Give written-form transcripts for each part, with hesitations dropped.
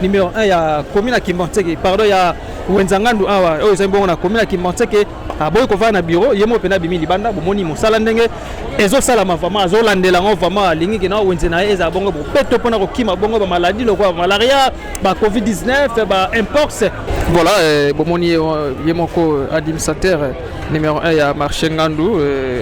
numéro 1 ya commune à Kimbanteke pardon ya Wenzangandu awa oyo ezali bongo na commune à Kimbanteke aboyi kovanda na bureau yemo pena bimi libanda bomoni mosala ndenge ezosalama vraiment azolandela ngo vraiment alingi ke na wenze na ye eza bongo bopeto mpona kokima bongo bamaladi lokwa malaria ba covid-19 ba mpox voilà bomoni ye moko administrateur numéro 1 ya marché Ngandu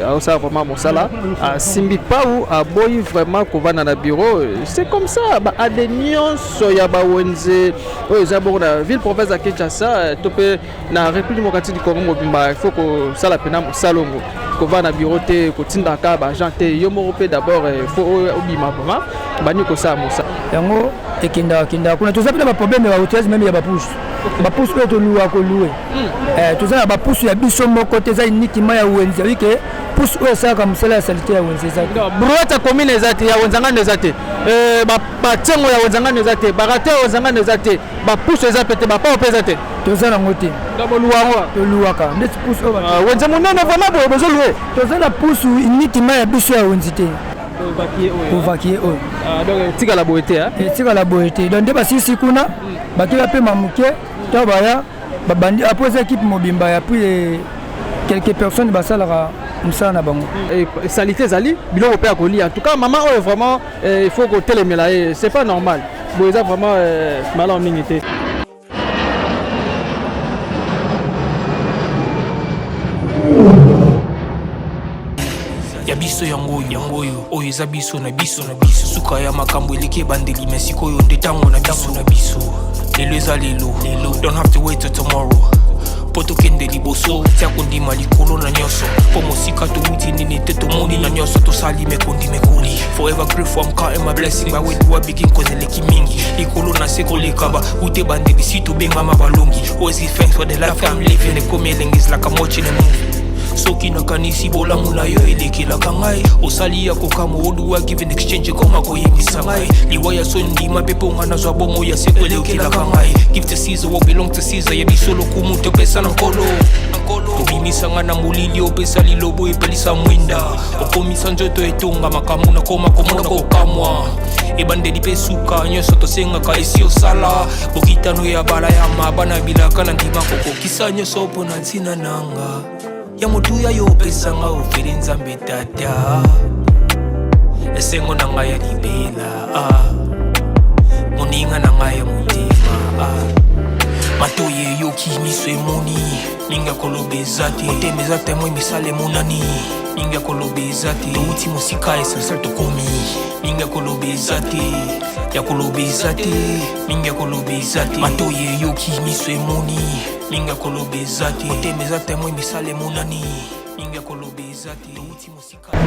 aosala vraiment mosala asimbi pau aboyi vraiment kovanda na bureau c'est comme ça ba ade nyonso ya ba wenze oyo eza bongo na ville province ya Kinshasa to pe na république démocratique du Congo mobimba il faut que sala pena mosalongo kovanda na bureau te kotinda ka ba agent te yo moko pe d'abord il faut obima vraiment bani ko sa mosa yango ekinda kuna tozapela ba problème ba hôtels même ya ba pousse ba pousse ko to luwa ko louer tozana ba pousse ya biso moko te za uniquement ya wenze wike pousse o sa comme cela sanité ya wenze za brota commune ezate ya Wenzangana ezate ba tsengo ya Wenzangana ezate ba rate ya Wenzangana ezate ba pousse ezate ba pa opezate tozana ngote ngabo luwa to luwa ka ndeti pousse o wenze munene vraiment bo bezo louer tozana pousse uniquement ya biso ya wenze te vaquier oyo donc tika la boete tika la boete donc nde basisi kuna baki bapema moke to baya babandi apres équipe mobimba ya puis quelques personnes basalaka mosala na bango salite ezali biloko mpe ya kolia en tout cas maman oyo vraiment il faut kotelemela ye c'est pas normal bo eza vraiment malamu mingi te biso yango oyo eza biso na biso suka ya makambo eleki ebandeli me sikoyo nde ntango na biso lelo eza lelo don't have to wait till tomorrow po tokende liboso tia kondima likolo na nyonso po mosika towuti nini te tomoni na nyonso tosali mekoli forever grateful I'm counting my blessing ba wedu begin cause eleki mingi likolo na se koleka ba ute bandeli si tobengama balongi always give thanks for the life I'm living ekomi elengis like I'm watching a movie soki nakanisi bolamu na yo elekelaka ngai osali ya kokama oluwa given exchange koma koyebisa ngai liwaya so ndima mpe mpo nga nazwa bomo ya seko elekelaka ngai give to Caesar what belong to Caesar yebiso lokumu topesa na nkolo tobimisanga na molili opesa lilobo epelisa mwinda okomisa nzoto etonga makambo nakoma komona kokamwa ebandeli mpe suka nyonso tosengaka esi osala bokitano ya bala ya mabana bilaka na ndima kokokisa nyonso mpo na ntina nanga ya motuya yo pesanga ofere nzambe tata esengo na ngai ya libela moninga na ngai ya motema matoye yoki miso emoni minga koloba eza te motema eza temo emisala emonani minga koloba eza te touti mosika esensel tokomi minga koloba eza te ya koloba eza te minga koloba eza te matoye yoki miso emoni minga koloba eza te motema eza temo emisala emonani minga koloba eza te touti mosika.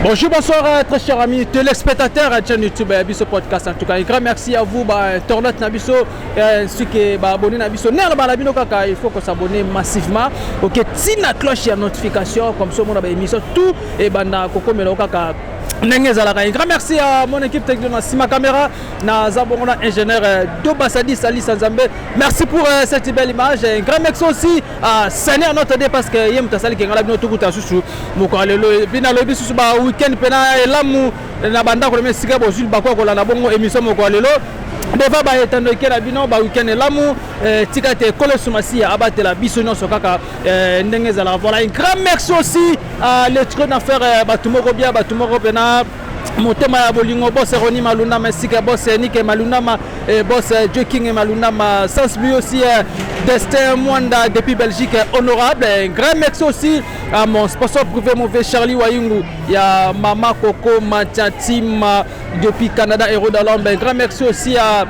Bonjour, bonsoir très chers amis téléspectateurs de chaîne YouTube Biso Podcast. En tout cas, un grand merci à vous, Tornot Nabiso, ainsi que abonné Nabiso. Il faut qu'on s'abonne massivement. Ok, si la cloche et la notification, comme ça, on a émission tout et banda Koko Melokaka. Un grand merci à mon équipe technique de Sima Caméra, na Zabongona ingénieur Dobasadi Sali Sanzambe. Merci pour cette belle image. Un grand merci aussi à Seigneur notre dé parce que yem tasali ki ngala bino tukuta susu moko alelo bina lobi susu ba weekend pena elamu na banda ko mesika bo Jules Bakwa ko la bongo émission moko alelo deva ba etando kera bino ba weekend elamu tika te kolo sumasi abatela biso nyonso kaka ndenge za la voilà. Un grand merci aussi à l'étron affaire batumoko bia batumoko pena motema ya bolingo boss Roni Malunda Mesika boss Nike Malunda boss Joking Malunda sans lui aussi Destin Mwanda depuis Belgique honorable. Un grand merci aussi à mon sponsor privé mauvais Charlie Wayungu ya Mama Coco Matiatim depuis Canada Héros d'Alambe. Un grand merci aussi à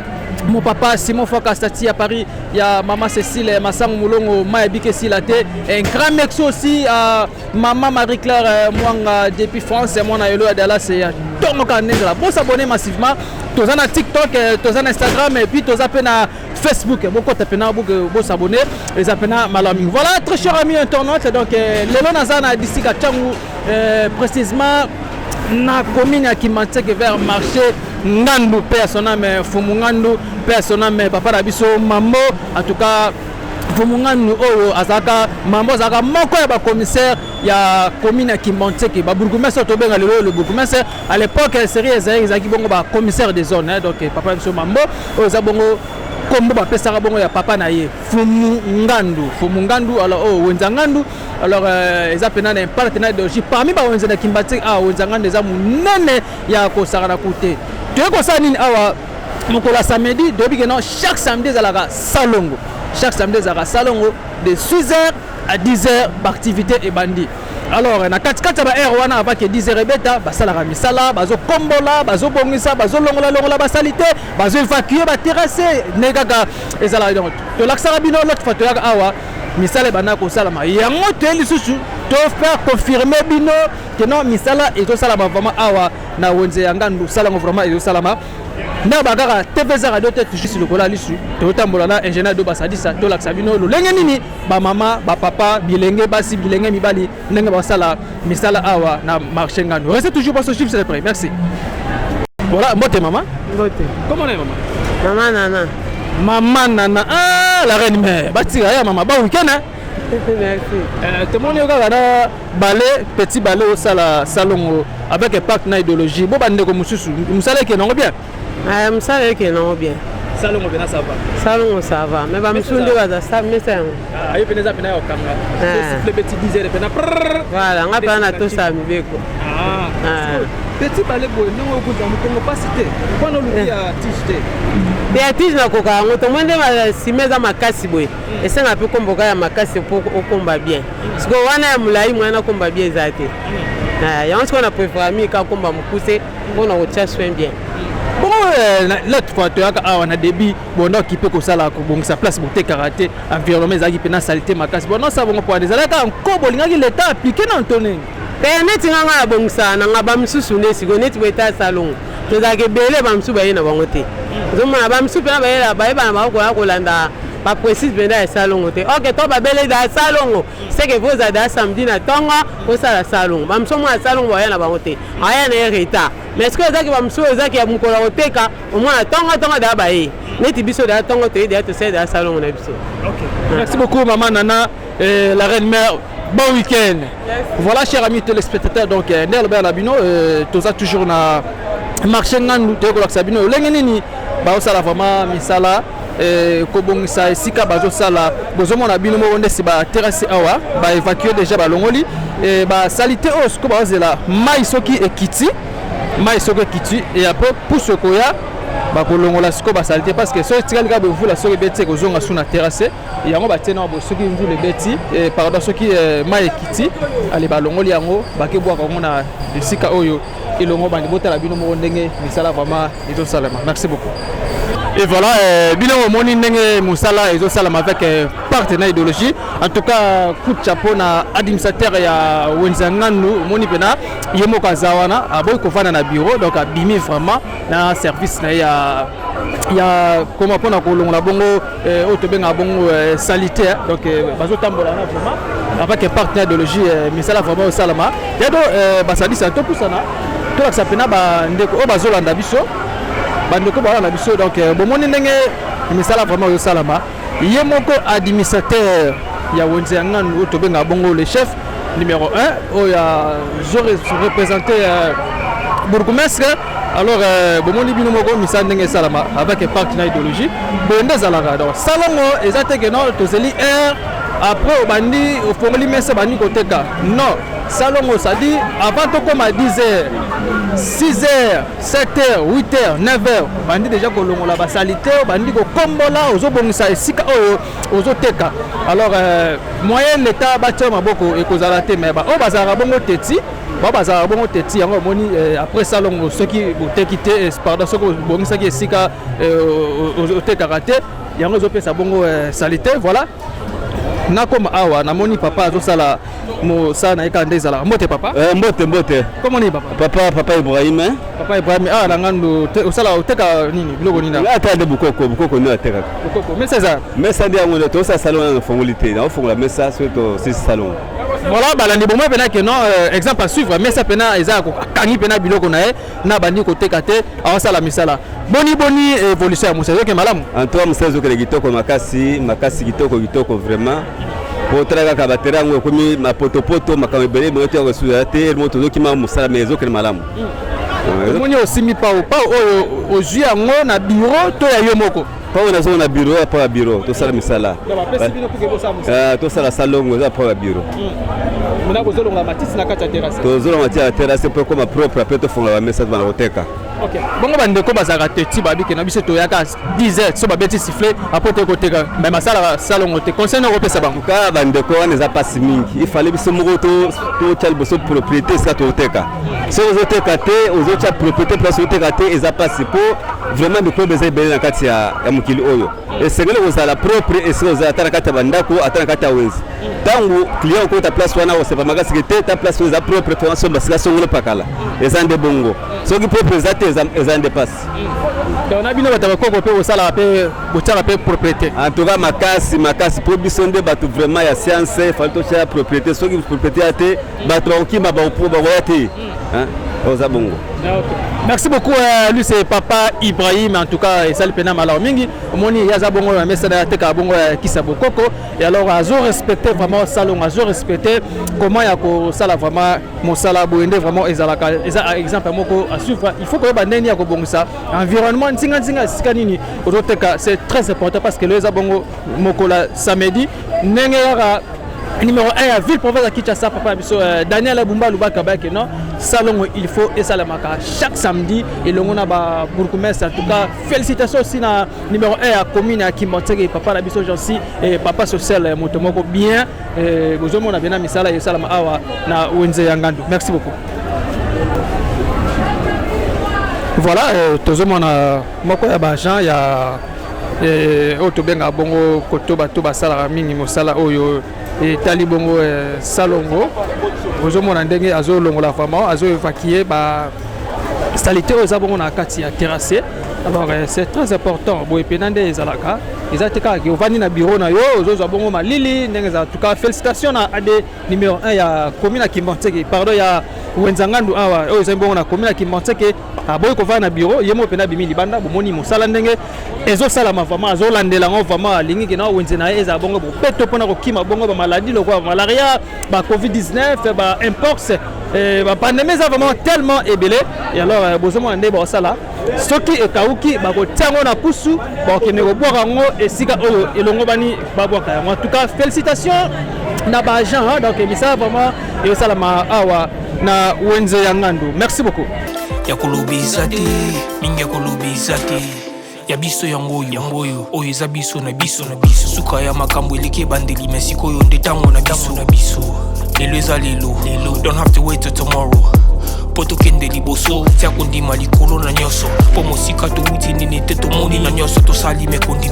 mon papa Simon Fokastati à Paris, il y a maman Cécile Massang Moulongo Maébike Silate. Un grand merci aussi à maman Marie-Claire Mwanga depuis France et moi na Yolo Adala c'est tout le canal là. Bon s'abonner massivement. Tous en TikTok, tous en Instagram et puis tous appels à Facebook. Beaucoup tapez na beaucoup s'abonner. Les appels à Malami. Voilà très chers amis internautes donc Lelo Nazana d'ici Kachangu précisément na commune à Kimbanteke vers marché Ngandu personnellement Fumungandu personnellement papa Rabiso Mambo en tout cas Fumungandu oyo azaka Mambo azaka moko ya ba commissaire ya commune à Kimbanteke ba bourgmestre to benga le bourgmestre à l'époque série ezaki bongo ba commissaire des zones donc papa Rabiso Mambo oyo za bongo kombo bapesaka bongo ya papa na ye Fumu Ngandu alors wenza Ngandu alors eza pena na impact na idéologie parmi ba wenza na Kimbati wenza Ngandu eza munene ya kosaka na kute to ko sa nini awa mokola samedi depuis que non chaque samedi ezalaka salongo de 6h à 10h d'activité et bandi. Alors na kati ba air wana avant que 10h beta basalaka misala bazo kombola bazo bongisa bazo longola basalite bazo évacuer ba terrasser negaga ezala donc to laksara bino l'autre fois to yaka awa misala bana ko salama yango te lisusu to faire confirmer bino que non misala ezo salama vraiment awa na wenze ya Ngandu salango vraiment ezo salama na bagara TVZ radio te toujours sur le cola lisu to tambola na ingénieur do basadisa to laksa bino lo lenge nini ba mama ba papa bilenge basi bilenge mibali ndenge ba sala misala awa na marché Ngandu restez toujours pour ce chiffre c'est prêt merci voilà mbote maman mbote comment on est maman maman Nana la reine mère batira ya maman ba week-end merci tout le monde regarde na ballet petit ballet au sala salon avec un parc na idéologie bo bande ko mususu musala ke non bien musala ke non bien salon bien ça va mais ba musunde baza ça mais ça ayo peneza pena yo kanga le petit dizer pena voilà ngapa na to sa mibeko petit ballet boy non ko zamu ko pas cité ko no lukia tiste Beatrice na koka ngoto mwende ma simeza makasi boy esenga pe komboka ya makasi po okomba bien siko wana ya mulai mwana komba bien zate yango siko na préférer mi ka komba mukuse bona ocha soin bien bon l'autre fois tu as un débit bon donc qui peut que ça là bon sa place pour karaté environnement za qui pena saleté makasi bon non ça bon pour des alaka encore bolinga qui l'état appliqué dans toné pe neti nga bon ça na nga ba msusu ne siko neti beta salon to za ke bele ba msusu ba yena bango te zoma ba msusu na ba yela ba yeba na ba ko landa pas précise bien dans salon te OK to ba bele da salon c'est que vous avez samedi na tonga au sala salon ba msusu na salon ba yena bango te aya na retard mais est-ce que ça qui va msusu za ki ya mukola oteka au moins tonga da ba ye neti biso da tonga te da to c'est da salon na biso OK merci beaucoup maman Nana la reine mère. Bon week-end. Yes. Voilà, chers amis téléspectateurs, donc Nelbert Labino, tout ça toujours na marché Ngandu, Théocolak Sabino, Lengenini, Baosala vraiment, Misala, Kobong Sa, Sika Bazo Sala, Bozomon Abino Monde, c'est ba terrasse awa, ba évacuer déjà ba Longoli, et ba salité au Sko Bazela, Maisoki et Kiti, et après pousse Koya. Bakolongola siko basalite parce que so tikali ka bevu la so beti ko zonga suna terrasse yango batena bo soki mvu le beti pardon soki mai kiti ali balongoli yango bake bwa ko mona sika oyo ilongo bandi botala bino mo ndenge misala vraiment izo salama merci beaucoup. Et voilà, bien au moni ndenge musala izo salama avec partenaire idéologie. En tout cas, coup de chapeau na administrateur ya wenza Ngandu moni pena yemo kazawana aboy ko fana na bureau donc abimi vraiment na service na ya comment pona ko longola bongo otobenga bongo sanitaire donc bazo tambola na vraiment avec partenaire idéologie misala vraiment au salama. Yado basadi santo pusana to la sapena ba ndeko o bazolanda biso bandeko ba na biso donc bomoni ndenge misala vraiment au salama yemoko administrateur ya wenza Ngandu otobenga bongo le chef numéro 1 o ya représenté bourgmestre. Alors bomoni bino moko misala ndenge salama avec partenaire idéologie bonde zalaka donc salongo ezate non tozeli après au bandi au fongoli messe bandi koteka non salongo ça dit avant to comme à 10h 6h 7h 8h 9h bandi déjà ko longola ba salité bandi ko kombola ozobongisa esika ozo teka alors moyen l'état batia maboko ekozala te mais ba o bazara bongo teti bazara bongo teti yango moni après salongo soki boteki te pardon soki bongisa ki esika oteka raté yango zo pesa bongo salité voilà. Nakoma awa namoni papa azosala mo sana ekande zala mbote papa mbote comment ni papa Ibrahim la Ngandu osala oteka nini biloko nini ata de bukoko ni ateka bukoko mais c'est ça ndia ngolo to sa salon na fongolité na fongola mesa surtout c'est salon voilà balandi bon moi pena que non exemple à suivre mais ça pena eza ko kangi pena biloko na na bandi ko teka te awasala misala boni évolution musa yoke malamu antoa musa yoke kitoko makasi kitoko vraiment potraka kabatera ngo komi mapotopoto makamebele moto ya sudate moto dokima musala mezo kele malamu moni osimi pa oyo ozui yango na bureau to ya yo moko on a zone à bureau après à bureau tout ça le misala tout ça la salon après à bureau mona bozolo la matisse na kati ya terrasse tozolo mati ya terrasse pour comme propre après to fonga ba mesa bana oteka. OK bongo bandeko bazaka teti babike na biso to yaka 10h so babeti siffler après to koteka mais masala salon ote conseil na kopesa bango ka bandeko wana za pasi mingi il fallait biso moko to tchal boso propriété ça to oteka so ozoteka te ozocha propriété place oteka te eza pasi pour vraiment de quoi besoin bele na kati ya mukili oyo et c'est que vous la propre et c'est za tana kati bandako atana kati ya wenzi tangu client ko ta place wana o c'est pas magasi que ta place za propre préférence basika songolo pakala eza nde bongo so ki propre za te eza nde passe donc na bino bataba koko pe osala pe botala pe propriété en tout cas makasi pour biso nde batu vraiment ya science falto cha propriété so ki propriété ate batu ki ba pour ba yate hein oza bongo. Merci beaucoup lui c'est papa Ibrahim en tout cas et ça le pena malao mingi moni yaza bongo ya message te ka bongo kisa bokoko et alors azo respecter vraiment salon azo respecter comment ya ko sala vraiment mon sala boende vraiment ezalaka eza exemple moko à suivre il faut que ba neni ya ko bongisa environnement nzinga sikanini oteka c'est très important parce que le za bongo moko la samedi nenge ya numéro 1 à ville province à Kinshasa papa biso Daniel Abumba Lubaka Bake non salon il faut et salamaka chaque samedi et le mona ba bourgmestre en tout cas félicitations aussi na numéro 1 à commune à Kimotege papa la biso Jansi et papa social motomoko bien bozomo na bena misala et salama awa na Wenze Yangandu merci beaucoup. Voilà tozomo na moko ya ba Jean ya otobenga bongo kotoba to basala mingi mosala oyo et talibongo salongo bozomona ndenge azolongola vraiment azo évacuer ba salité aux abongo na kati ya terrasse alors c'est très important bo epenande ezalaka ezateka ki ovani na bureau na yo ozo bongo malili ndenge za en tout cas félicitations na AD numéro 1 ya commune à Kimotege pardon ya Wenzangandu awa oyo ezabongo na commune à Kimotege aboy ko va na bureau yemo pena bimi libanda bomoni mosala ndenge ezo sala vraiment azo landela ngo vraiment alingi ke na wenze na eza bongo bo peto pona ko kima bongo ba maladie lo quoi malaria ba covid-19 ba imports ba pandémie ça vraiment tellement ébélé et alors bozomo ndé ba sala soki ekauki ba ko tiango na pusu ba ke ne ko boka ngo esika oyo elongo bani ba boka en tout cas félicitations na ba Jean donc ça vraiment et sala ma awa na Wenze Yangandu merci beaucoup. Ya kolobeza te mingi ya kolobeza te ya biso yangoyo oyo eza biso na biso suka ya makambo eleki ebandeli me sikoyo nde ntango na biso lelo eza lelo don't have to wait till tomorrow po tokende liboso tia kondima likolo na nyonso po mosika towuti nini te tomoni na nyonso tosali mekoli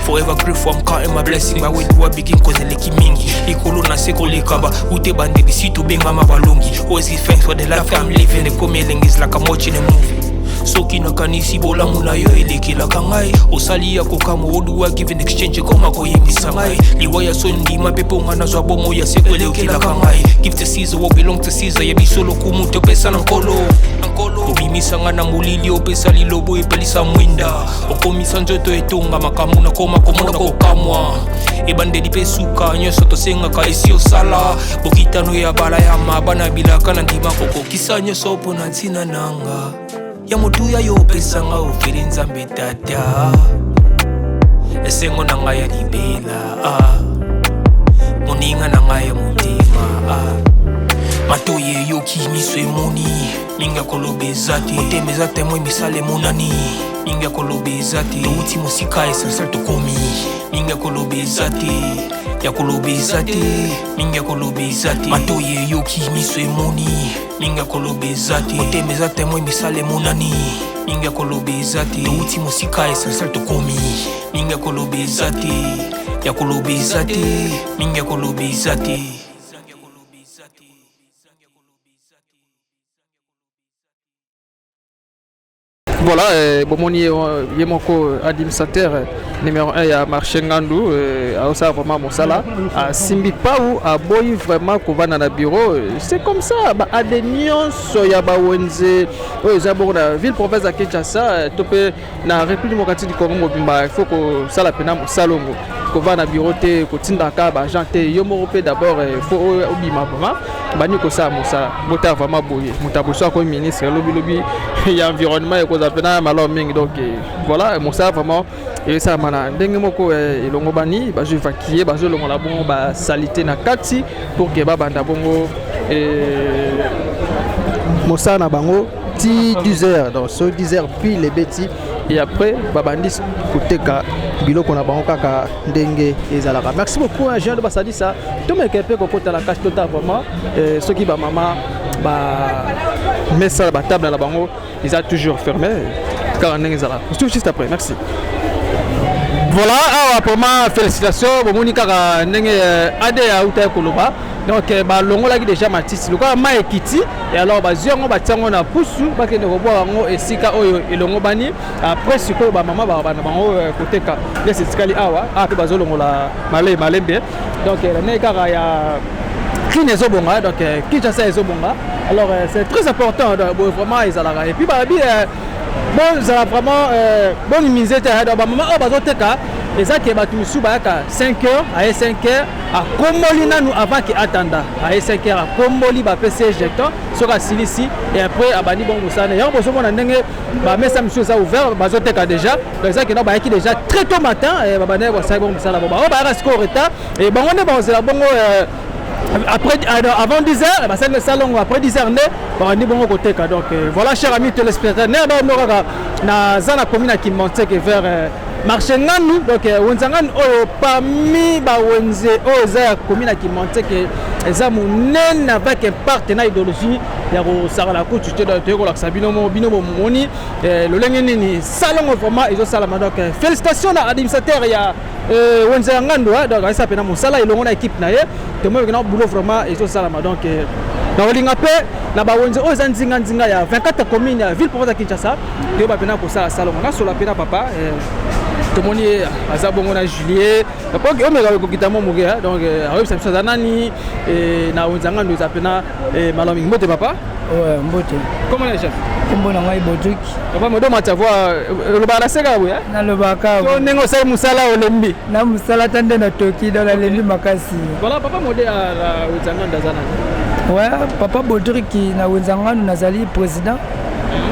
forever grateful I'm counting my blessing my way to a begin cause eleki mingi likolo na se kolekaba ute bandeli si tobengama balongi always give thanks for the life I'm living ekomi elengi is like I'm watching a movie soki nakanisi bolamu na yo elekelaka ngai osali ya kokama oluwa give in exchange koma koyebisa ngai liwa ya so ndima mpe mponga nazwa bomo ya seko elekelaka ngai give to Caesar what belong to Caesar yebiso lokumu topesa na nkolo obimisanga na molili opesa lilobo epelisa mwinda okomisa nzoto etonga makambo na koma komona kokamwa ebandeli mpe suka nyonso tosengaka esi osala bokitano ya bala ya mabana bilaka na ndima kokokisa nyonso mpona ntina nanga ya motuya yo opesanga ofeli nzambe tata esengo na ngai ya libela moninga na ngai ya motema matoye eyoki miso emoni mingi ya kolobeza te motema eza temoi misala emonani mingi ya kolobeza te touti mosika essentiel tokomi mingi ya kolobeza te mingi ya kolobeza te matoye eyoki miso emoni mingi ya kolobeza te motema eza temoi misala emonani mingi ya kolobeza te touti mosika essentiel tokomi mingi ya kolobeza te mingi ya kolobeza te. Voilà, bomoni yemoko administrateur numéro 1 ya marché Ngandu a vraiment mosala a simbi pa ou a boy vraiment ko va na bureau c'est comme ça ba adenion so ya ba Wenze o zabo na ville province à Kinshasa topé na République démocratique du Congo bimba il faut ko sala pena salongo kova na bureau te kotindaka ba agent te yo moko pe d'abord faut obima vraiment bani ko sa mosa bota vraiment boye mutaboso ko ministre lobi ya environnement et cause pena malo mingi donc voilà mosa vraiment et ça mana ndenge moko elongo bani ba je vaquer ba je longo la bon ba salité na kati pour que ba banda bongo mosa na bango ti 10h donc so 10h puis les bêtis et après babandis koteka biloko na bango kaka ndenge ezalaka. Merci beaucoup hein, Jean de Basadi ça to me kepe ko kota la cache tota vraiment ceux qui ba maman ba met ça ba table na bango ils a toujours fermé car ndenge ezalaka. Tout juste après. Merci. Voilà, pour moi félicitations bon monika ka ndenge ade ya uta koloba. Donc ba longo la déjà matisi le quoi ma ekiti et alors ba ziongo ba tiango na pusu ba ke ndeko boa ngo esika oyo elongo bani après siko ba mama ba bana bango koteka les etikali awa pe ba zolongo la malembe donc la nekara ya kinezo bonga donc kichasa ezo bonga alors c'est très important vraiment ezalaka et puis ba bi bon ça vraiment bonne misère donc ba mama ba zoteka eza ke batu misu bayaka 5h à 5h à komboli nanu avant ki attenda à 5h à komboli ba PC jeton soka silisi et après abani bon musane yango boso mona ndenge ba mesa misu ça ouvert bazoteka déjà donc ça ke na bayaki déjà très tôt matin et ba bane ba sai bon musala ba ba score retard et bango ne ba ozela bongo après avant 10h bah c'est le salon après 10h né bah on dit bon côté donc voilà chers amis téléspectateurs na zana commune qui monte vers marché nganu donc wonzangani oyo parmi ba wenze oyo za commune qui monte que eza munene avec partenaire idéologie ya ko sala ko tuté de ko la sabino moni le lenge nini salon vraiment ils ont salama donc félicitations à administrateur ya wonzangani donc ça pena mon sala ilongo na équipe na ye te mo na boulot vraiment ils ont salama donc dans linga pe na ba wenze oyo za nzinga ya 24 communes ya ville province ya Kinshasa te ba pena ko sala salon na sola pena papa tout le monde a bon on a Juillet donc on me kokita mo muge donc ayo ça ça nani et na onzanga nous appena malami mbote papa ouais mbote comment les chef mbona ngai botuk papa modo matavua le bala seka buya na le baka to nengo sai musala olembi na musala tande na toki dans la lembi makasi voilà papa modé à onzanga ndazana ouais papa botuk qui na onzanga nous nazali président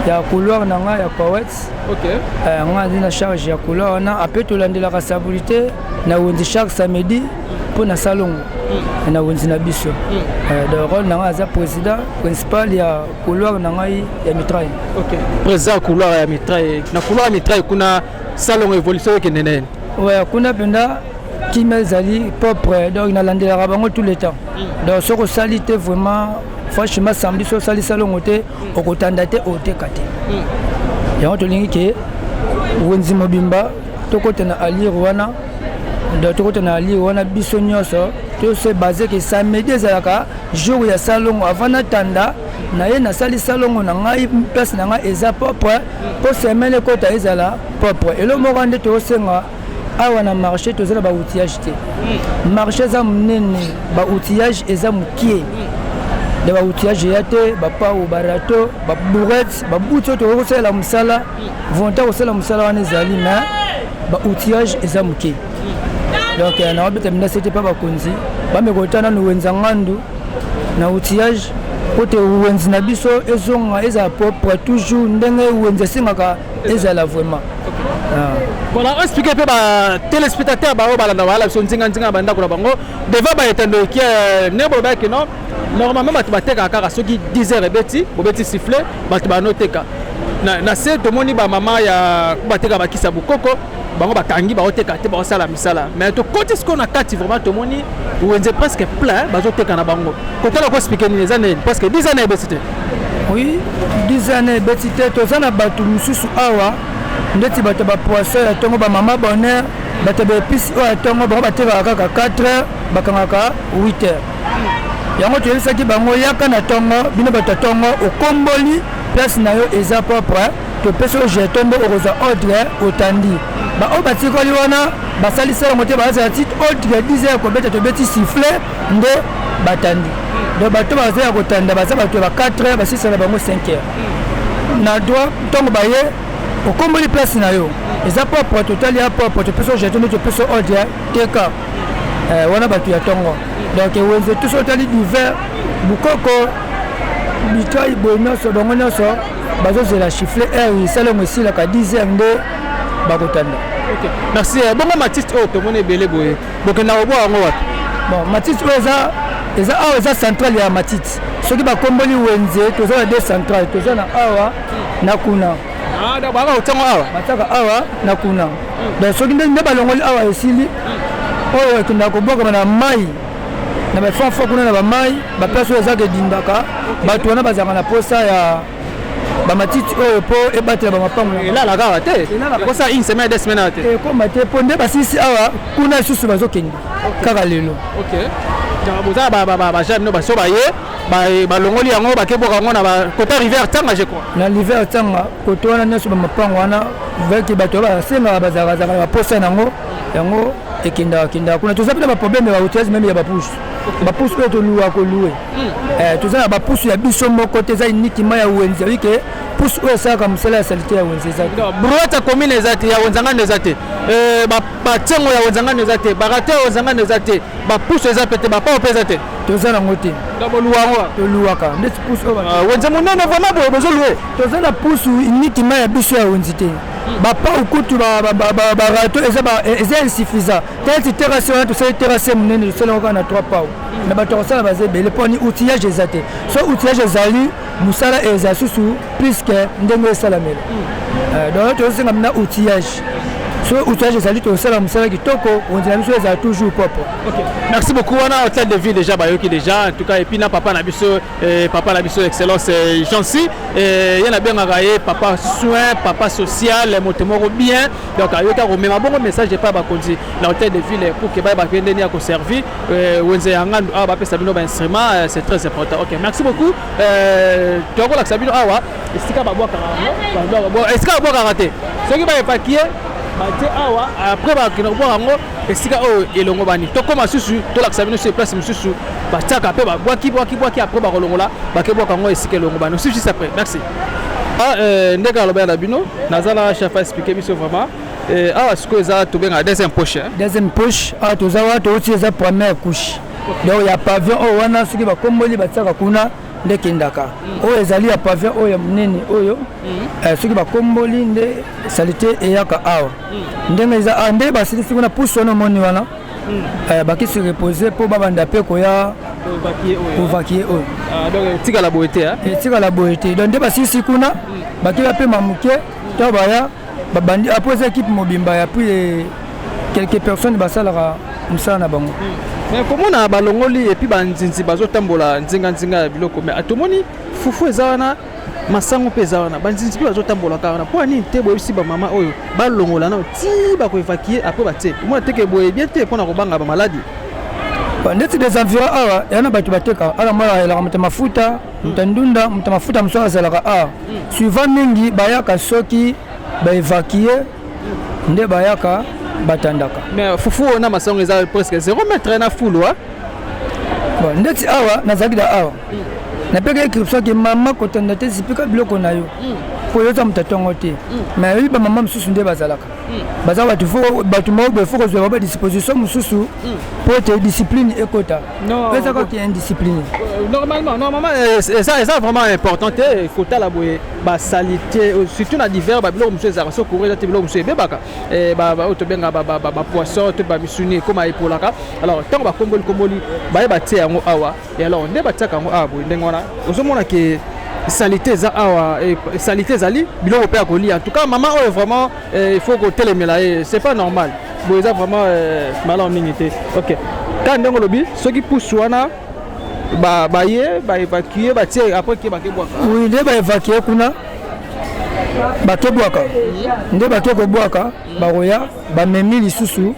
ya couloir na nga ya Powets OK nga na charge ya couloir na après to landela ka stabilité na wenzi chaque samedi pour na salon na wenzi na biso de rôle na nga za président principal ya couloir na nga ya mitraille. OK président couloir ya mitraille na couloir ya mitraille kuna salon évolution ke nene ouais kuna penda qui mezali propre donc na landela bango tout le temps donc ce que salité vraiment franchement samedi so sali salon ote okotanda te otekate yango tolingi ke wenzi mobimba tokota na ali wana do tokota na ali wana biso nyoso to se basé ke samedi ezalaka jour ya salon avant na tanda na ye na sali salon na ngai place na ngai eza propre po semaine kota ezala propre elo moko nde to senga awa na marché tozala ba outillage te marché za munene ba outillage eza mukie de ba outillage yate ba pa ou barato ba bourrette ba buto to ko sala musala vonta ko sala musala wana zali na ba outillage ezamuke donc na obeta mina c'était pas ba konzi ba me kotana no wenza ngandu na outillage côté wenzi na biso ezonga eza propre toujours ndenge wenza singaka ezala vraiment voilà expliquer pe ba téléspectateurs ba balanda wala so nzinga banda ko bango devant ba etendo qui nebo ba que non normalement batu bateka kaka soki 10h ebeti bobeti sifflet batu banoteka na se to moni ba mama ya bateka bakisa bukoko bango bakangi baoteka te ba sala misala mais to côté ce qu'on a kati vraiment to moni wenze presque plein bazoteka na bango kotala ko expliquer ni les années parce que 10 années ebeti te oui 10 années ebeti te to sana batu mususu awa ndeti bato ba poisson ya tongo ba mama bonheur bato ba épice o tongo ba bateka kaka 4h bakangaka 8h yango toyebisaki bango yaka na tongo bino bato tongo okomboli place na yo eza propre topesi o jeton nde okozwa ordre otandi ba o batikoli wana basalisa yango te bazala ti ordre 10h kobeta tobeti sifflet nde batandi donc bato bazala kotanda baza bato ba 4h basisa na bango 5h na droit ntongo baye okomboli place na yo eza propre total ya propre topeso jeton topeso ordre teka wana bato ya tongo donc wenze tous otali divers bukoko bikai boye nyonso bango nyonso bazozela chiffle heure esalongo esilaka 10h nde bakotanda. Merci. Bongo Matiste oyo tomoni ebele boye bokenda koboa yango wapi? Bon Matiste oyo eza awa eza centrale ya Matite soki bakomboli wenze toza na 2 centrale toza na awa na kuna baka otango awa bataka awa na kuna donc soki nde balongoli awa esili oyo ekenda kobwaka na mai na bafanfa kuna na bamai baplace oyo ezaka edindaka bato wana bazalaka na posa ya bamatiti oyo mpo ebatela bamapango elalaka awa te posa une semaine 2 semaines awa te ekoma te mpo nde basilisi awa kuna lisusu bazokende kaka lelo boza bajane bino baso baye balongoli yango bakebwaka yango na kota rivière tanga je crois na rivière tanga koto wana nyonso bamapango wana veki bato basengaka bazalaka na baposa yango ekendaka kuna toza mpena baproblème ya bautiage meme ya bapusu bapusu oyo toluwa kolue toza na bapusu ya biso moko te eza unikima ya wenze wike pusu oyo esalaka mosala ya salite ya wenze eza te brouette commune eza te ya wenzangano eza te batengo ya wenzangano eza te barate ya wenzangano eza te bapusu eza pe te bapao mpe eza te toza nango te boluwango toluwaka ndeti pusu oyo wenze monene vraimen boye bozolue toza na pusu unikima ya biso ya wenze te bapau kutu barato eza insuffisant tati terrasse wana tosali terrasse monene tosalango kaka na 3 pau na bato kosala baza ebele mponi outillage eza te so outillage ezali mosala eza susu puiske ndenge esalamela donc tozosenga mna outillage so outillage ezali tosala mosala kitoko onzela biso ezala toujours propre. Merci beaucoup wana hôtel de ville déjà bayoki déjà en tout cas et puis na papa na biso excellence Jancy ye na bengaka ye papa soin papa social motemoko bien donc ayoka komema bongo message epa bakonzi na hôtel de ville pour que bakende ndeni ya koservi wenze ya ngandu awa bapesa bino bainstrument c'est très important. Ok, merci beaucoup tokolakisa bino awa esika babwakaka te soki baepakie bate awa après bakina kobwaka yango esika oyo elongo bani tokoma susu tolakisa bino sur place mosusu batiaka mpe babwaki après bakolongola bakebwaka yango esika elongo bani osusu juste après. Merci. Ndenge alobela na bino nazala chef expliquer biso vraiment awa sikoyo eza tobenga deuxième poche awa toza wana touti eza première couche donc ya pavillon oyo wana soki bakomboli batiaka kuna nde kendaka oyo ezali ya pavillon oyo ya monene oyo soki bakomboli nde salite eyaka awa ndenge eza awa nde basilisi kuna pusu wana omoni wana bakisi repose mpo babanda mpe koya ovakie oyo etikala boye te etikala boye te donc nde basilisi kuna bakila mpe mamuke to baya babandi apres eza équipe mobimba ya puis quelques personnes basalaka mosala na bango. Mais komona balongoli et puis banzinzi bazotambola nzinga ya biloko mais atomoni fufu eza wana masango mpe eza wana banzinzi mpe bazotambola kaka wana mpo nini te boyebisi bamama oyo balongola nao ti bakoevakue apres batie omona teke boye bien te mpona kobanga bamaladi ndeti des environs awa yana bato bateka ala mwana elaka moto mafuta moto ndunda moto mafuta mosusu azalaka awa suivant mingi bayaka soki baevakue nde bayaka batandaka mais fufu na masango eza presque 0 mètre na fulu bon ndeti awa nazalaki da awa napeka inscription ke mama kotanda te zipika biloko na yo po yoza moto atongo te mais oyebi bamama mosusu nde bazalaka baza bato moko boye fo kozwa badisposition mosusu mpo ete discipline ekota eza kaka indiscipline normalement eza vraiment important te kotala boye basalite surtout na divers babiloko mosusu ezalaka so courant eza te biloko mosusu ebebaka oyo tobenga bapoisson to bamisuni ekoma epolaka alors ntango bakomboli bayeba tie yango awa et alors nde batiaka yango awa boye ndenge wana ozomona ke salite eza awa salite ezali biloko mpe ya kolia en tout cas mama oyo vraiment il faut kotelemela ye c'est pas normal boye eza vraiment malamu mingi te. Ok, ka ndenge olobi soki pusu wana baye baevakue batie après ke bakebwaka oui nde baevakue kuna bakebwaka nde bake kobwaka bakoya bamemi lisusu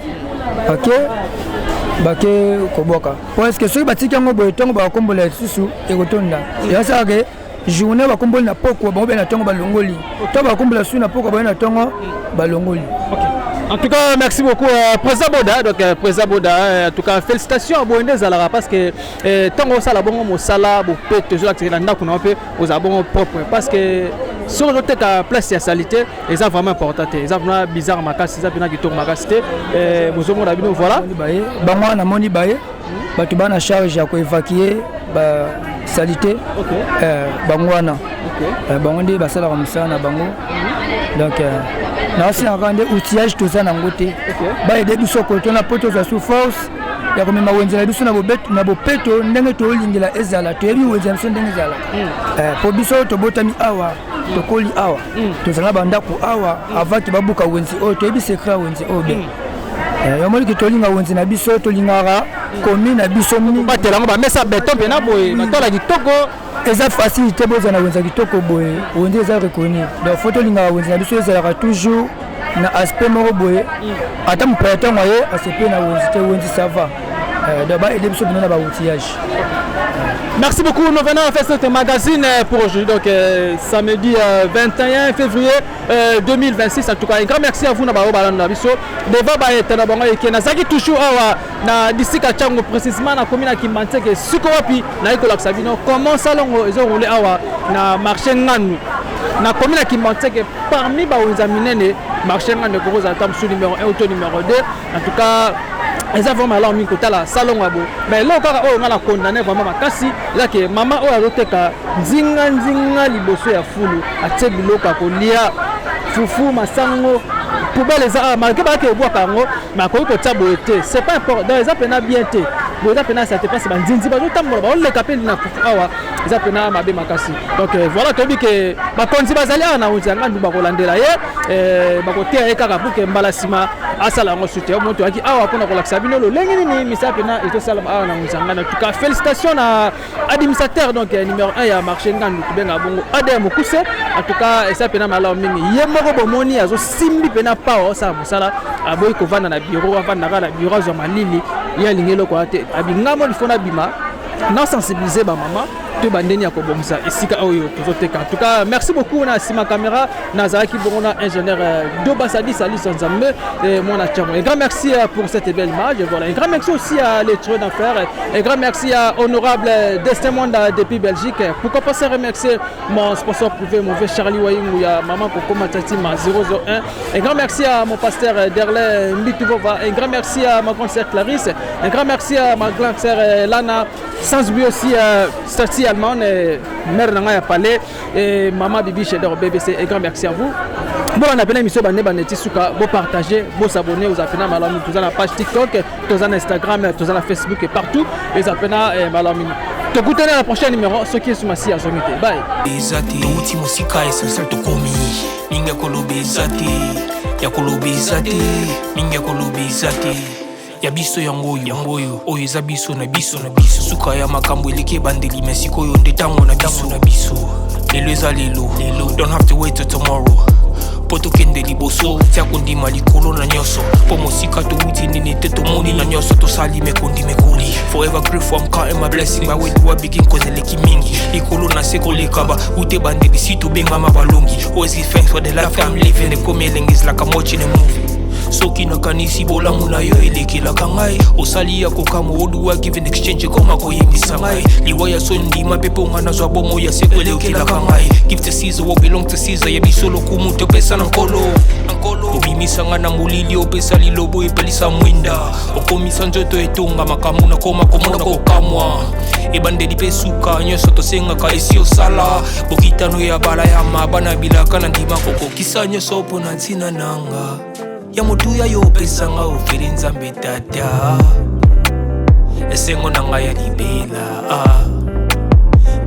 bake kobwaka parce que soki batiki yango boye ntongo bakombola lisusu ekotonda yasalake journée bakomboli na poko bango na ntongo balongoli to bakombola su na poko baye na ntongo balongoli. En tout cas, merci beaucoup Président Boda. Donc Président Boda, en tout cas félicitations à Boende Zalara parce que tant que ça la bon mot sala, bon peut toujours accéder dans le coup on peut aux abonnés propres parce que sur le teka place ya salité et ça vraiment important et ça vraiment bizarre makasi ça pena kitoko makasi te bozomo na bino voilà bango na moni baye batu bana charge ya ko évacuer ba salité bango wana bango ndi basala comme ça na bango donc na aussi en rendre outillage tout ça na ngote ba aider biso ko tona poto za sous force ya komema wenzela biso na bopeto ndenge tolingela ezala toyebi wenzela biso ndenge ezala po biso tobotami awa tokoli awa tozala bandako awa avant ke babuka wenzi oyo toyebi secret wenzi oyo bien yomoni ke tolinga wenzi na biso tolingaka komi na biso batelango bamesa beton mpe na boye batola kitoko eza facilité bozala wenza kitoko boye wenzi eza reconnu donc fo tolingaka wenzi na biso ezalaka toujours na aspect moko boye ata mopaya ntango aye asepe na wenzi te wenzi ça va donc baede biso bino na baoutillage. Merci beaucoup, nous venons à faire ce magazine pour aujourd'hui, donc samedi 21 février 2026. En tout cas, un grand merci à vous, Nabao Balanda Bisso. Devant Baeta Nabanga et Kenazaki, toujours à Dissika Chango, précisément à la commune qui manque que Sukowapi, Naïkola Sabino, comment ça ils ont roulé à marché Nanou. Na commune qui manque que parmi les amis, marché Nanou, gros atam sous numéro 1 ou numéro 2. En tout cas, ils ont vraiment mis côté là salon abo mais là on a condamné vraiment makasi là que maman o azoteka nzinga liboso ya fulu atie biloko kolia fufu masango poubelle za marqué ba ke boka ngo mais ko ko tabo été c'est pas important dans les appena bien té les appena ça te passe ba nzinzi ba zotambola ba on le kapeli na fufu awa les appena mabe makasi donc voilà to bi ke ba konzi bazali ana unzanga ndu ba kolandela ye ba kotea ye kaka pour que mbalasima asala ngo soutien moto aki awa pona kolakisa bino lo lengi nini misapena eto sala awa na unzanga en tout cas félicitations à administrateur donc numéro 1 ya marché ngandu tubenga bongo Adem Mukuse en tout cas ça pena malo mingi ye moko bomoni azo simbi pena pawa ça musala aboyi ko vanda na bureau avanda na bureau zo malili ya lingelo ko ate abingamo lifona bima na sensibiliser ba mama to bandeni ya ko bomisa esika oyo tozoteka. En tout cas merci beaucoup na sima caméra Nazaki Borona ingénieur Dobasadi Sali Sanzambe et mon achamo. Un grand merci pour cette belle image. Voilà, un grand merci aussi à l'étranger d'affaires. Un grand merci à honorable Destin Monda depuis Belgique. Pourquoi pas se remercier mon sponsor privé mauvais Charlie Waying ou ya maman Coco Matati ma 001. Un grand merci à mon pasteur Derlé Mbituvova. Un grand merci à ma grande sœur Clarisse. Un grand merci à ma grande sœur Lana. Sans oublier aussi Stati Allemande, mère Nanga Palais et maman Bibi chez BBC. Un grand merci à vous. Bon, on a bien émission Baneti Souka, bon partager, bon s'abonner aux appels Malami, tous à la page TikTok, tous à Instagram, tous à la Facebook et partout. Les appels Malami. Te goûter à la prochaine numéro, ce qui est sous ma scie à Zomité. Bye. Bezati, uti musika essentiel to komi. Minga kolobezati, ya kolobezati, minga kolobezati. Ya biso yangoyo oyo eza biso na biso suka ya makambo eleke bandeli mesiko yo ndetango na biso lelo eza lelo don't have to wait till tomorrow poto kende liboso tia kondima likolo na nyoso po mosika to wuti nini te tomoni na nyoso to sali mekondi mekoli forever grateful I'm counting my blessing my way to a begin cause eleki mingi likolo na seko lekaba ute bandeli si to benga mabalongi always give thanks for the life I'm living the coming is like I'm watching a movie soki nakanisi bolamu na yo elekelaka ngai osali ya kokamo oduwa give in exchange koma koyebisa ngai liwa ya sondima mpe mpo nga nazwa bomo ya seko elekelaka ngai give to Caesar what belong to Caesar yebiso lokumu topesa na nkolo obimisa nga na molili opesa lilobo epelisa mwinda okomisa nzoto etonga makambo nakoma komona kokamwa ebandeli mpe suka nyonso tosengaka esi osala bokitano ya bala ya mabana bilaka na ndima kokokisa nyonso mpo na ntina nanga ya motuya yo pesanga oferi nzambe tata esengo na ngai ya libela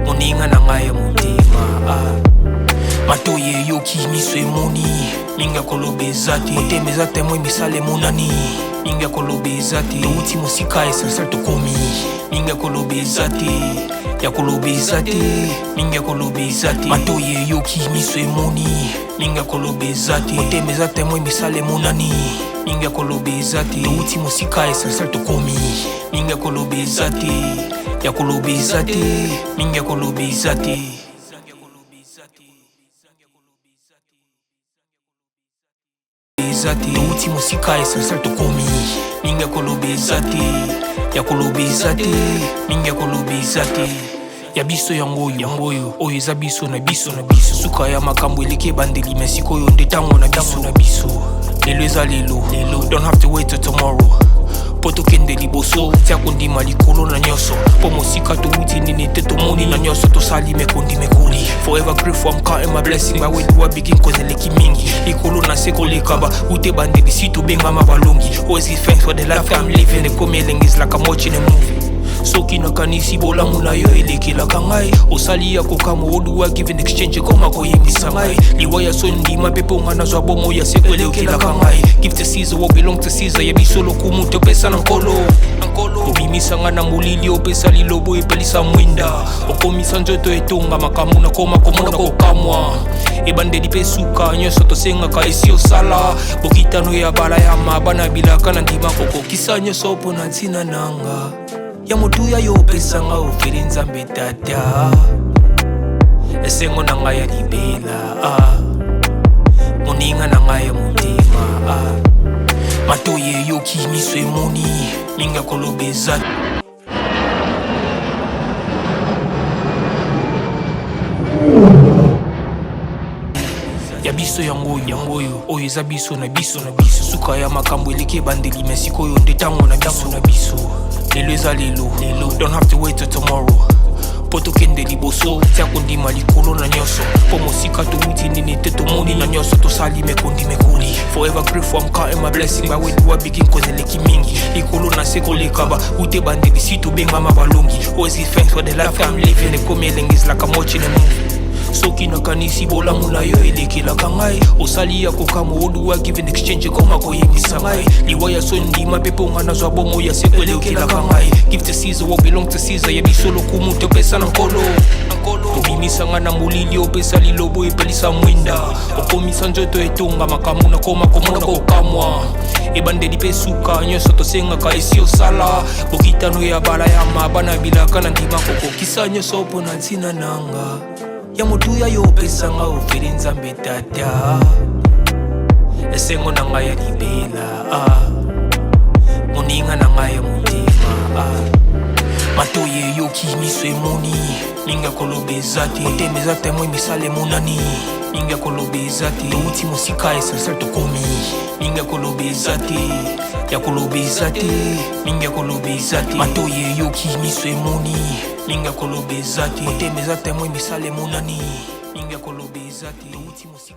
moninga na ngai ya motima matoye yoki miso emoni minga kolobezati motema eza temoi misala emonani minga kolobezati touti mosika essentiel tokomi minga kolobezati ya kolobezati minga kolobezati matoye yoki miso emoni minga kolobezati motema eza temoi misala emonani minga kolobezati touti mosika essentiel tokomi minga kolobezati ya kolobezati minga kolobezati touti mosika essentiel tokomi minga kolobezati ya kolobezati minga kolobezati ya biso yangoyo oyo eza biso na biso suka ya makambo eleki ebandeli me sikoyo nde ntango na biso lelo eza lelo don't have to wait till tomorrow po tokende liboso tia kondima likolo na nyonso po mosika touti nini te tomoni na nyonso tosali mekoli forever grateful I'm counting my blessing my way to a begin cause eleki mingi likolo na se kolekaba ute bandeli si tobengama balongi always give thanks for the life I'm living the coming is like I'm watching a movie soki nakanisi bolamu na yo elekelaka ngai osali ya kokamo oduwa give in exchange koma koyebisa ngai liwa ya so ndima mpe mpo nga nazwa bomo ya seko elekelaka ngai give to Caesar what belong to Caesar ya biso lokumu topesa na nkolo obimisa nga na molili opesa lilobo epelisa mwinda okomisa nzoto etonga makambo na koma komona kokamwa ebandeli mpe suka nyonso tosengaka esi osala bokitano ya bala ya mabana bilaka na ndima kokokisa nyonso mpo na ntina nanga ya motuya yo opesanga ofere nzambe tata esengo na ngai ya libela moninga na ngai ya motema matoye eyoki miso emoni minga kolobeza ya biso yangoyo oyo eza biso na biso suka ya makambo eleki ebandeli me sikoyo nde ntango na biso lelo eza lelo don't have to wait till tomorrow po tokende liboso tia kondima likolo na nyonso po mosika touti nini te tomoni na nyonso tosali mekoli forever grateful I'm counting my blessing my way to a begin cause eleki mingi likolo na se kolekaba ute bandeli si tobengama balongi always give thanks for the life I'm living the coming is like I'm watching a movie soki nakanisi bolamu na yo elekelaka ngai osali ya kokamo oduwa give in exchange koma koyebisa ngai liwa ya so ndima mpe mpo nga nazwa bomo ya seko elekelaka ngai give to Caesar what belong to Caesar ya biso lokumu topesa na nkolo obimisa nga na molili opesa lilobo epelisa mwinda okomisa nzoto etonga makambo na koma komona kokamwa ebandeli mpe suka nyonso tosengaka esi osala bokitano ya bala ya mabana bilaka na ndima kokokisa nyonso mpo na ntina nanga ya motuya yo opesanga ofere nzambe tata esengo na ngai ya libela moninga na ngai ya motema matoye eyoki miso emoni minga kolobeza te motema eza temo emisala emonani minga kolobeza te touti mosika essentiel tokomi minga kolobeza te ya kolobeza te minga kolobeza te matoye eyoki miso emoni minga kolobeza te motema eza temo emisala emonani minga kolobeza te touti mosika